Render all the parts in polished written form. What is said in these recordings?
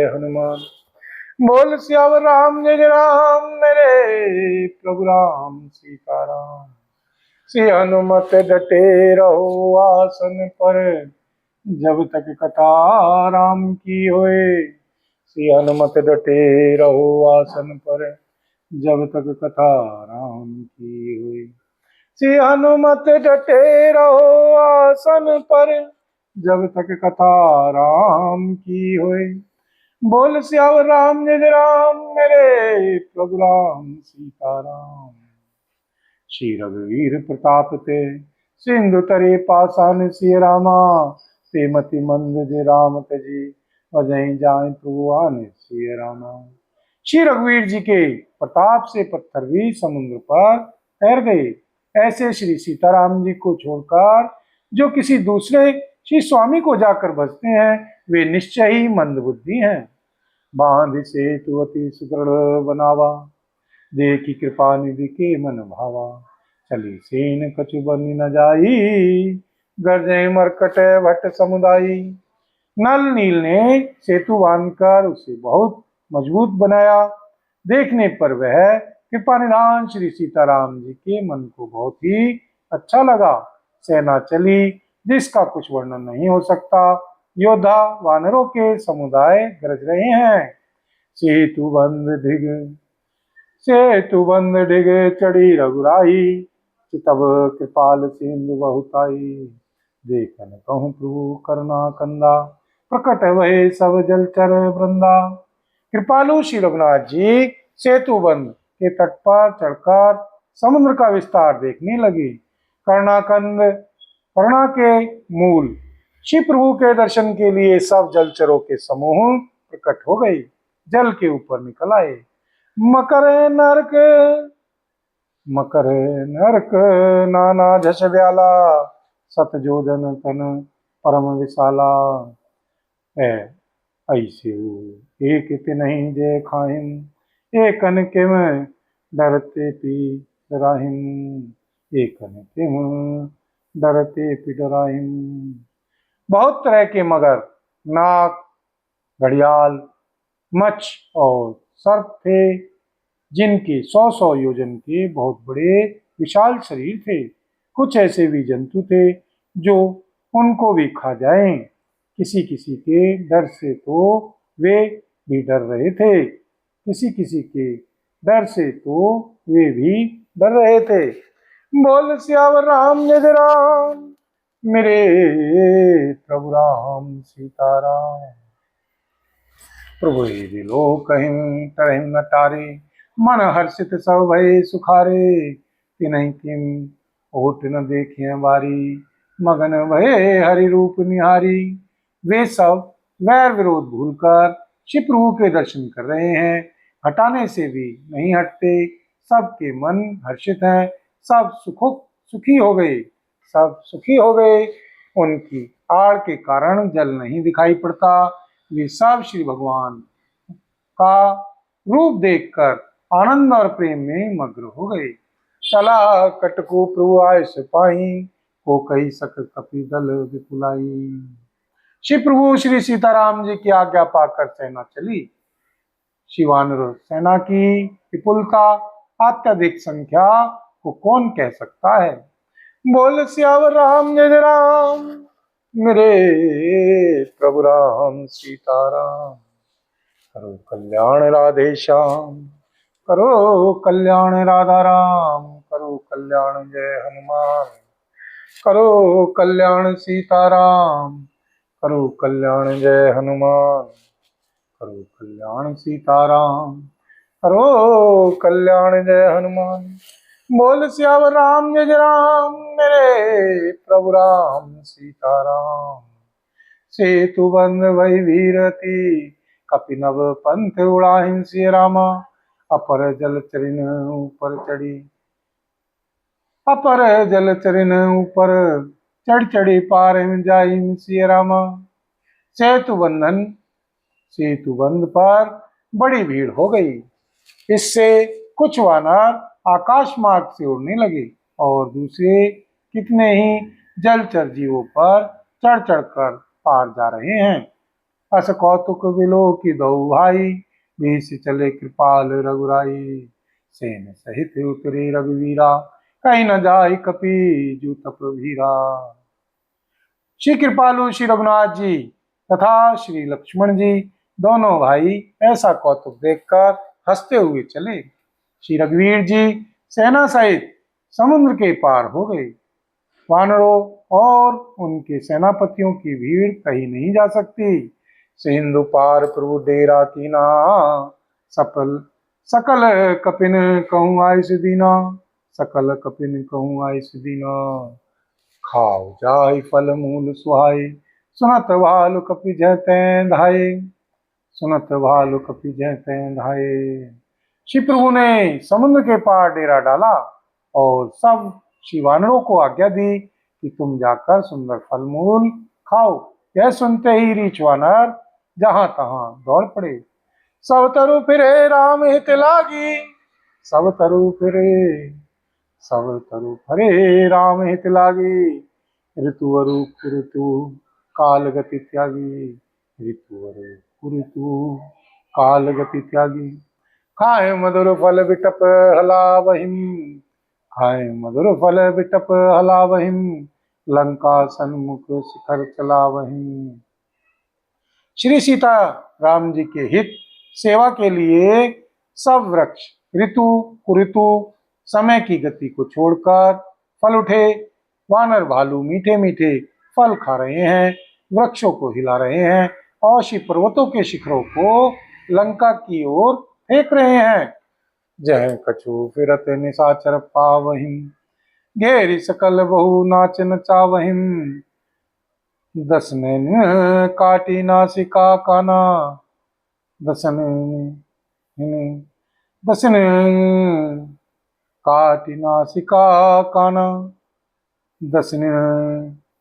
हनुमान। बोल सियावर राम जय जय राम, मेरे प्रभु राम सीताराम। श्री हनुमत डटे रहो आसन पर, जब तक कथा राम की होए। श्री हनुमत डटे रहो आसन पर, जब तक कथा राम की होए। श्री हनुमत डटे रहो आसन पर, जब तक कथा राम की होए। बोल सियावर राम जय जय राम, मेरे प्रभु राम सीताराम। श्री रघुवीर प्रताप ते सिंधु तरे पाषाण, सिय रामा सेमति मंद जे राम तजी, बजई जाए प्रभु आने सिय रामा। श्री रघुवीर जी के प्रताप से पत्थर भी समुद्र पर तैर गए। ऐसे श्री सीताराम जी को छोड़कर जो किसी दूसरे श्री स्वामी को जाकर बसते हैं, वे निश्चय ही मंदबुद्धि हैं। बांध सेतु अति सुदृढ़ बनावा, देखी कृपा निधि के मन भावा। चली सेन कछु बनी न जाई, गरजे मरकट भट्ट समुदायी। नल नील ने सेतु बांधकर उसे बहुत मजबूत बनाया। देखने पर वह कृपा निधान श्री सीताराम जी के मन को बहुत ही अच्छा लगा। सेना चली जिसका कुछ वर्णन नहीं हो सकता। योद्धा वानरों के समुदाय गरज रहे हैं। सेतु बंद डिग चढ़ी रघुराई, तब कृपाल सिंधु बहुताई। देखन कहूँ प्रभु करुणा कंदा, प्रकट वहे सब जलचर वृंदा। कृपालु श्री रघुनाथ जी सेतुबंध के तट पर चढ़कर समुद्र का विस्तार देखने लगे। करुणा के मूल श्री प्रभु के दर्शन के लिए सब जलचरों के समूह प्रकट हो गए, जल के ऊपर निकल आए। मकर नरक नाना झस व्याला, सतजोधन तन परम विशाला। ऐसे एक नहीं जय खाहिन, एकन किम डरते पी डराहिन। एकन किम डरते पी डराहिन। बहुत तरह के मगर, नाग, घड़ियाल, मच्छ और सर्प थे, जिनके 100-100 योजन के बहुत बड़े विशाल शरीर थे। कुछ ऐसे भी जंतु थे जो उनको भी खा जाएं। किसी किसी के डर से तो वे भी डर रहे थे, किसी किसी के डर से तो वे भी डर रहे थे। बोल सियावर राम जय जय राम, मेरे प्रभु राम सीताराम। प्रभु दिलो कहीं तरहिम न टारे, मन हर्षित सब भय सुखारे। तिन्हि तिम ओट न देखे बारी, मगन भय हरि रूप निहारी। वे सब वैर विरोध भूलकर श्री प्रभु के दर्शन कर रहे हैं, हटाने से भी नहीं हटते। सबके मन हर्षित हैं, सब सुखी हो गए, सब सुखी हो गए। उनकी आड़ के कारण जल नहीं दिखाई पड़ता। वे सब श्री भगवान का रूप देखकर आनंद और प्रेम में मग्न हो गए। चला कटकु प्रभु आय सिपाही, को कही सक कपि दल विपुलाई। श्री प्रभु श्री सीताराम जी की आज्ञा पाकर सेना चली। श्री वानर सेना की विपुलता, अत्यधिक संख्या को कौन कह सकता है। बोल सियावर राम जय जय राम, मेरे प्रभु राम सीताराम। करो कल्याण राधे श्याम, करो कल्याण राधा राम। करो कल्याण जय हनुमान, करो कल्याण सीताराम। करो कल्याण जय हनुमान, करो कल्याण सीताराम। करो कल्याण जय हनुमान। बोल सियावर राम जय जय राम, मेरे प्रभु राम सीताराम। सेतु बंद वही वीरती, कपिनव पंथ उड़ाहिन सिय रामा। अपर जल चरिन ऊपर चढ़ी, अपर जल चरिन ऊपर चढ़ी पार जाई सिय रामा। सेतु बंध पर बड़ी भीड़ हो गई। इससे कुछ वानर आकाश मार्ग से उड़ने लगे और दूसरे कितने ही जलचर जीवों पर चढ़ कर पार जा रहे हैं। अस कौतुक विलो की दो भाई, बीस चले कृपाल रघुराई। सेन सहित उतरे रघुवीरा, कहीं न जाय कपि जू तप भीरा। श्री कृपालु श्री रघुनाथ जी तथा श्री लक्ष्मण जी दोनों भाई ऐसा कौतुक देखकर हंसते हुए चले। श्री रघुवीर जी सेना सहित समुद्र के पार हो गए। वानरों और उनके सेनापतियों की भीड़ कहीं नहीं जा सकती। सिंधु पार प्रभु डेरा कीना, सफल सकल कपिन कहूँ आयुष दीना। सकल कपिन कहूँ आयुष दीना, खाओ जाय फल मूल सुहाय। सुनत भालु कपि जहते धाये, सुनत भालु कपि जहते धाये। श्री प्रभु ने समुद्र के पार डेरा डाला और सब श्री वानरों को आज्ञा दी कि तुम जाकर सुंदर फल मूल खाओ। यह सुनते ही रीछ वानर जहां तहां दौड़ पड़े। सब तरु फिरे राम हित लागी, सब तरु फिरे, सब तरु फिरे राम हित लागी। ऋतुवरु कुरुतु काल गति त्यागी, ऋतुवरु कुरुतु काल गति त्यागी। खाए मधुर फल बिटप हला बहिम, खाए मधुर फल बिटप हला बहिम। लंका सन्मुख शिखर चला बहिम। श्री सीता राम जी के हित सेवा के लिए सब वृक्ष ऋतु कुऋतु समय की गति को छोड़कर फल उठे। वानर भालू मीठे मीठे फल खा रहे हैं, वृक्षों को हिला रहे हैं और श्री पर्वतों के शिखरों को लंका की ओर फेंक रहे हैं। जह कछु फिरत निशाचर पावहिम, घेरी सकल बहु नाच नचावहिम। दस नैन काटी नासिका काना, दसन दसन काटी नासिका काना, दसन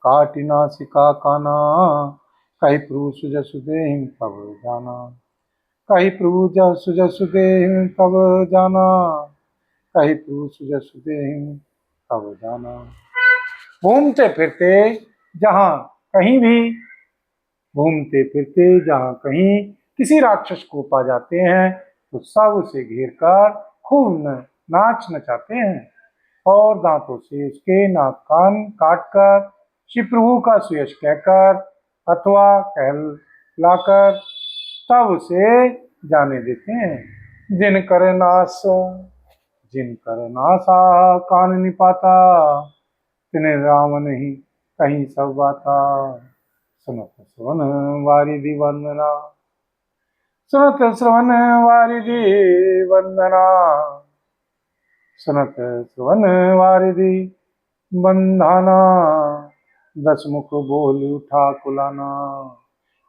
काटी नासिका काना। कही प्रभु सुजसु देहिं तब जाना, कही प्रभु सुजसु देहिं तब जाना, कही प्रभु सुजसु देहिं तब जाना। घूमते फिरते जहां कहीं भी, घूमते फिरते जहां कहीं किसी राक्षस को पा जाते हैं तो सब उसे घेर कर खूब नाच नचाते हैं और दांतों से उसके नाक कान काट कर श्री प्रभु का सुयश कहकर अथवा कहलाकर तब उसे जाने देते हैं। जिन कर नासो, जिन कर नासा कान निपाता, तिन्हें राम नहीं कहीं सब बाता। सुनत श्रवण वारिधि वंदना, सुनत श्रवण वारिधि वंदना, सुनत श्रवण वारिधि बंधाना। दस मुख बोल उठा कुलाना।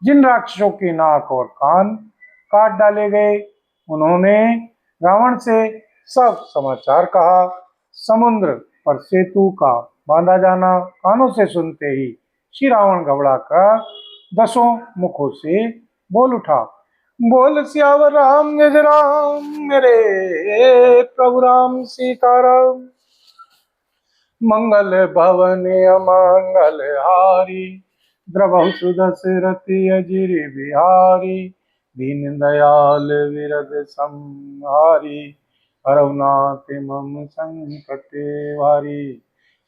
जिन राक्षसों के नाक और कान काट डाले गए उन्होंने रावण से सब समाचार कहा। समुद्र पर सेतु का बांधा जाना कानों से सुनते ही श्री रावण घबरा कर दसों मुखों से बोल उठा, बोल सियावर राम जय राम, मेरे प्रभु राम सीताराम। मंगल भवन अमंगल हारी, द्रवहु सुदशरथ अजिर बिहारी। दीन दयाल विरद संहारी, हरौ नाथ मम संकट वारी,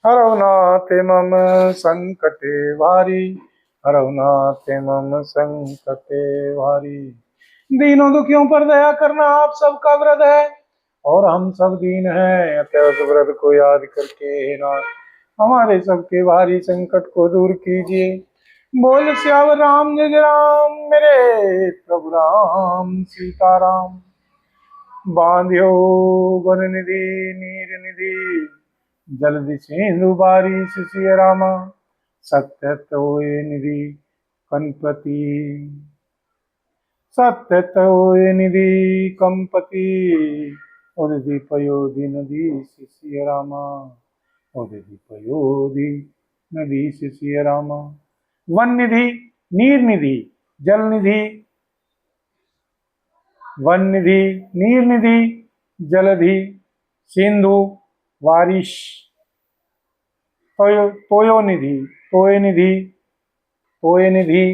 हरौ नाथ मम संकट वारी, हरौ नाथ मम संकट वारी। दीनों दुखियों पर दया करना आप सबका व्रत है और हम सब दीन हैं, अतः उस व्रत को याद करके हे नाथ हमारे सबके भारी संकट को दूर कीजिए। बोल सियावर राम जय राम, मेरे प्रभु राम सीताराम। बांध्यो वन निधि नीर निधि, जल्दी सिंधु बारी सिय रामा। सत्य तोय निधि कंपति, सत्य तोय निधि कंपति। उदधि पयोधि नदी सिय रामा, उदधि पयोधि नदी सिय रामा। वन निधि नीर निधि जल निधि, वन निधि नीर निधि जलधि सिंधु वारिश। तोयो निधि, तोय निधि, तोय निधि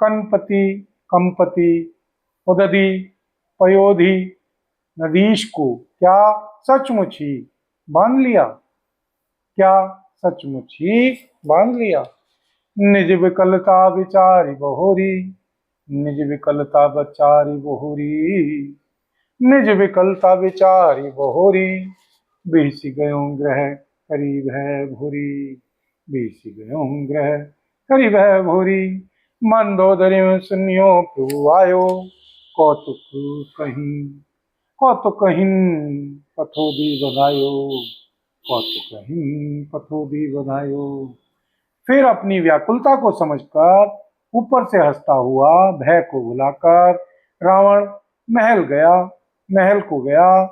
कनपति, कंपति, उदधि, पयोधि, नदीश को क्या सचमुच ही बांध लिया? क्या सचमुच ही बांध लिया? निज विकलता विचारी बहोरी, निज विकलता विचारी बहोरी, निज विकलता विचारी बहोरी, बीस गयो ग्रह करीब है भूरी, बीस गयो ग्रह करीब है भूरी, मंदोदरी सुनियो प्रभु आयो, कौतुक कहीं, कौतुक कहीं पथोदी बधायो, कौतुक कहीं पथोदी बधायो। फिर अपनी व्याकुलता को समझकर ऊपर से हंसता हुआ भय को भुलाकर रावण महल गया, महल को गया।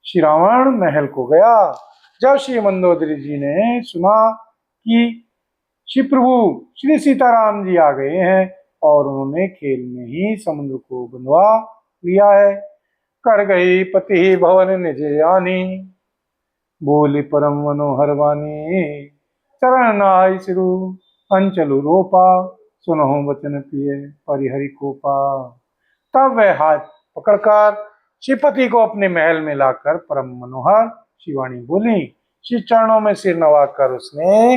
श्री रावण महल को गया। जब श्री मंदोदरी जी ने सुना कि श्री प्रभु श्री सीताराम जी आ गए हैं और उन्होंने खेल में ही समुद्र को बंधवा लिया है, कर गई पति भवन निज आनी, बोली परम मनोहर वाणी, चरण नाय सिरु अंचलु रोपा, सुनहु वचन प्रिय परिहरि कोपा। तब वह हाथ पकड़कर श्रीपति को अपने महल में लाकर परम मनोहर शिवानी बोली। श्री चरणों में सिर नवाकर उसने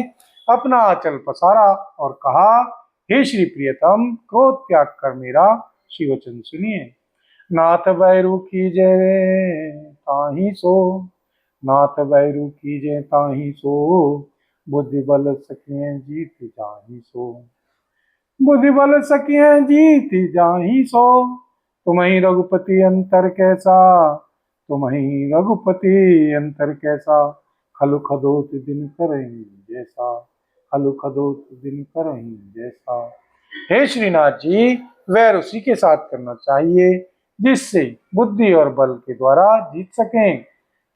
अपना आंचल पसारा और कहा, हे श्री प्रियतम, क्रोध त्याग कर मेरा श्री वचन सुनिए। नाथ बैरू की जय ताही सो, नाथ बैरू की जय ताही सो, बुद्धि बल सखिए जीत जाही सो, बुद्धि बल सखिए जीत जाही सो, तुम्हीं रघुपति अंतर कैसा, तुम्हीं रघुपति अंतर कैसा, खलु खदोत दिन करहीं जैसा, खलु खदोत दिन करहीं जैसा। हे श्रीनाथ जी, वैर उसी के साथ करना चाहिए जिससे बुद्धि और बल के द्वारा जीत सकें।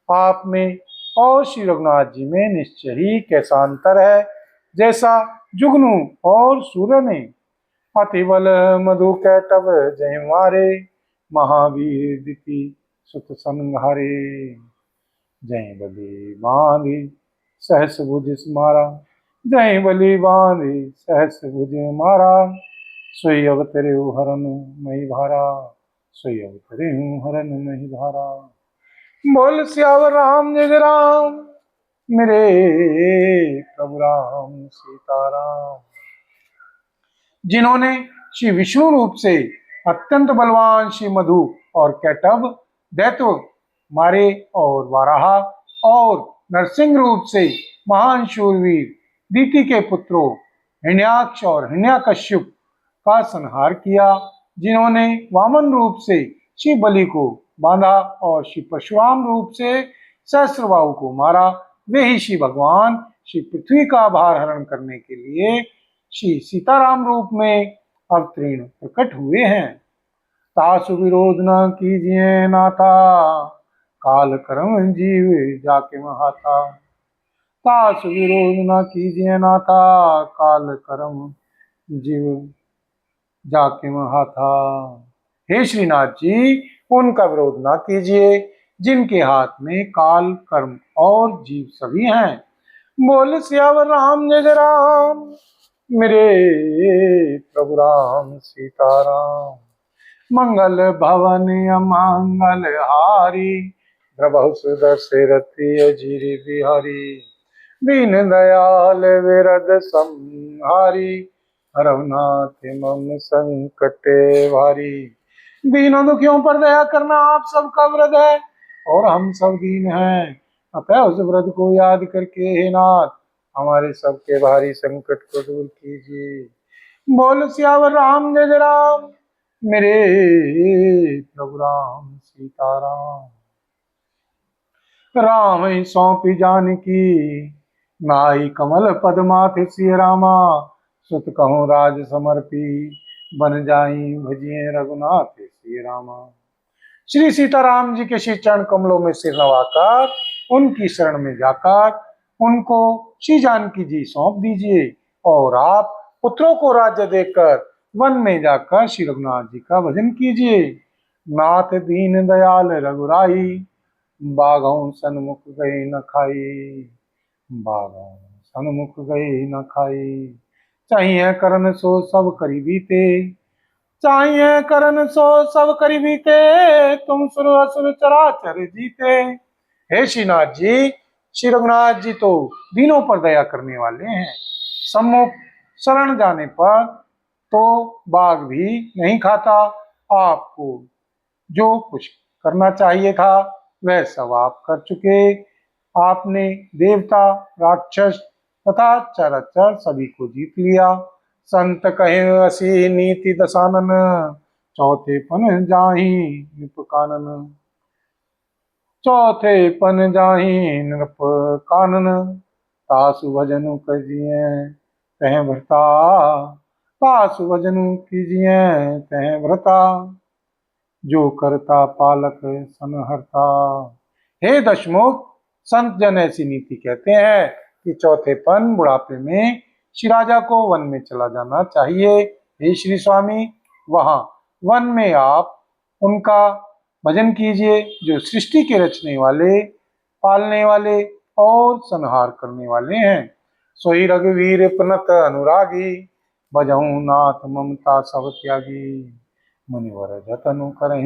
आप में और श्री रघुनाथ जी में निश्चय ही कैसा अंतर है, जैसा जुगनू और सूर्य ने। अति बल मधु कैटव जय मारे, महावीर दिति सुत संहारे, जय बलि बांधि सहस भुज मारा, जय बलि बांधि सहस भुज मारा, सोई अवतरे हरन मही भारा, सोई अवतरे हरन मही भारा। बोल सियावर राम जय राम, मेरे प्रभु राम सीताराम। जिन्होंने श्री विष्णु रूप से अत्यंत बलवान श्री मधु और कैटभ दैत्य मारे और वाराहा और नरसिंह रूप से महान शूरवीर दीति के पुत्रों हिरण्याक्ष और हिरण्याकश्यप का संहार किया, जिन्होंने वामन रूप से श्री बलि को बांधा और श्री परशुराम रूप से सहस्त्रबाहु को मारा, वे ही श्री भगवान श्री पृथ्वी का भार हरण करने के लिए श्री सीताराम रूप में अवतीर्ण प्रकट हुए हैं। तासु विरोध न कीजिए नाथा, काल कर्म जीव जाके महाता, तासु विरोध न कीजिए नाथा, काल कर्म जीव जाके महाथा। हे श्रीनाथ जी, उनका विरोध ना कीजिए जिनके हाथ में काल कर्म और जीव सभी हैं। बोल सियावर राम जय राम, मेरे प्रभु राम सीताराम। मंगल भवन अमंगल हारी, प्रभु सुदशरथी अजीर बिहारी, दीन दयाल विरद संहारी, रघुनाथ मम संकट भारी। दीनों दुखियों पर दया करना आप सबका व्रत है और हम सब दीन हैं, अतः उस व्रत को याद करके हे नाथ हमारे सबके भारी संकट को दूर कीजिए। बोल सियावर राम जय राम, मेरे प्रभु राम सीताराम। राम ही सौंपी जानकी, नाई कमल पद माथे सिय रामा, सुत कहूँ राज समर्पी, बन जाई भजिए रघुनाथ श्री रामा। श्री सीताराम जी के श्री चरण कमलों में सिर नवाकर उनकी शरण में जाकर उनको श्री जानकी जी सौंप दीजिए और आप पुत्रों को राज्य देकर वन में जाकर श्री रघुनाथ जी का भजन कीजिए। नाथ दीन दयाल रघुराई, बाघों सन्मुख गए न खाई, बाघों सन्मुख गए न खाई, चाहिए करन सो सब करी बीते, चाहिए करन सो सब करी बीते, तुम सुर असुर चराचर जीते। हे श्रीनाथ जी, श्री रघुनाथ जी तो दीनों पर दया करने वाले हैं। सम्मुख शरण जाने पर तो बाघ भी नहीं खाता। आपको जो कुछ करना चाहिए था वह सब आप कर चुके। आपने देवता, राक्षस तथा चराचर सभी को जीत लिया। संत कहे असी नीति दसानन, चौथे पन जाहि निप कानन, चौथे पन जाहि नृप कानन, तासु भजनु कजिए तह भरता, तासु भजनु कीजिए तह भरता, जो करता पालक सनहरता। हे दशमुख, संत जन ऐसी नीति कहते हैं कि चौथेपन बुढ़ापे में श्री राजा को वन में चला जाना चाहिए। हे श्री स्वामी, वहां वन में आप उनका भजन कीजिए जो सृष्टि के रचने वाले, पालने वाले और संहार करने वाले हैं। सोई रघुवीर पनत अनुरागी, भजहु नाथ ममता सब त्यागी, मुनिवर जतनु करहि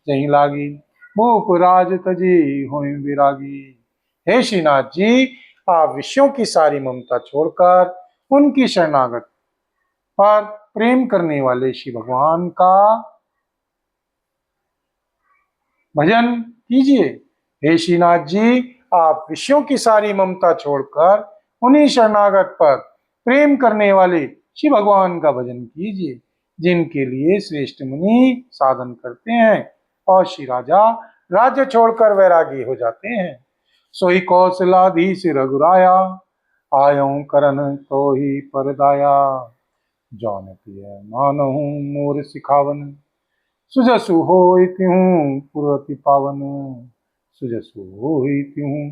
जही लागी, भूप राज तजी होय विरागी। हे श्रीनाथ जी, आप विषयों की सारी ममता छोड़कर उनकी शरणागत पर प्रेम करने वाले श्री भगवान का भजन कीजिए। हे श्रीनाथ जी, आप विषयों की सारी ममता छोड़कर उन्हीं शरणागत पर प्रेम करने वाले श्री भगवान का भजन कीजिए, जिनके लिए श्रेष्ठ मुनि साधन करते हैं और श्री राजा राज्य छोड़कर वैरागी हो जाते हैं। सोई कौशलाधीश रघुराया, आयऊं करन तो ही परदाया, जौन प्रिय मानहु मोर सिखावन, सुजसु होई तिहु पुरति पावन, सुजसु होई तिहु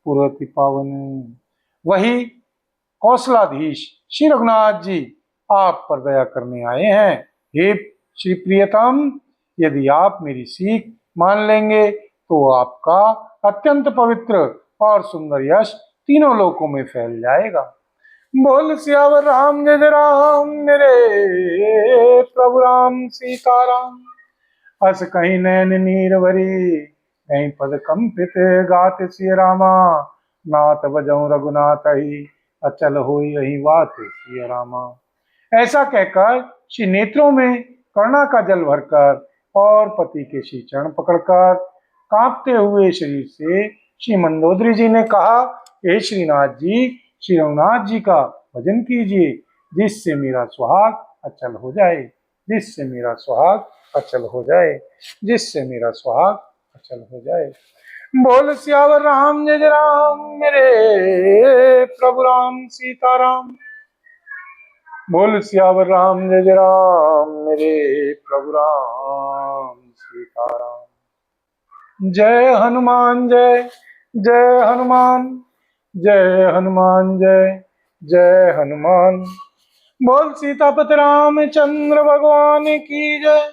पुरति पावन। वही कौशलाधीश श्री रघुनाथ जी आप पर दया करने आए हैं। हे श्री प्रियतम, यदि आप मेरी सीख मान लेंगे तो आपका अत्यंत पवित्र और सुंदर यश तीनों लोकों में फैल जाएगा। बोल सियावर राम जय राम, मेरे प्रभु राम सीताराम। हस कहीं नैन नीर भरी, कहीं पद कंपित गात सिय रामा, नाथ बजऊं रघुनाथ ही, अचल होई यही बात सिय रामा। ऐसा कहकर श्री नेत्रों में करुणा का जल भरकर और पति के श्री चरण पकड़कर कांपते हुए शरीर से श्री मंदोदरी जी ने कहा, हे श्रीनाथ जी, श्री रघुनाथ जी का भजन कीजिए, जिससे मेरा सुहाग अचल हो जाए, जिससे मेरा सुहाग अचल हो जाए, जिससे मेरा सुहाग अचल हो जाए। बोल सियावर राम जय राम, मेरे प्रभु राम सीताराम। बोल सियावर राम जय राम, मेरे प्रभु राम सीताराम। जय हनुमान जय, जय हनुमान, जय हनुमान जय, जय हनुमान। बोल सीतापति रामचंद्र भगवान की जय।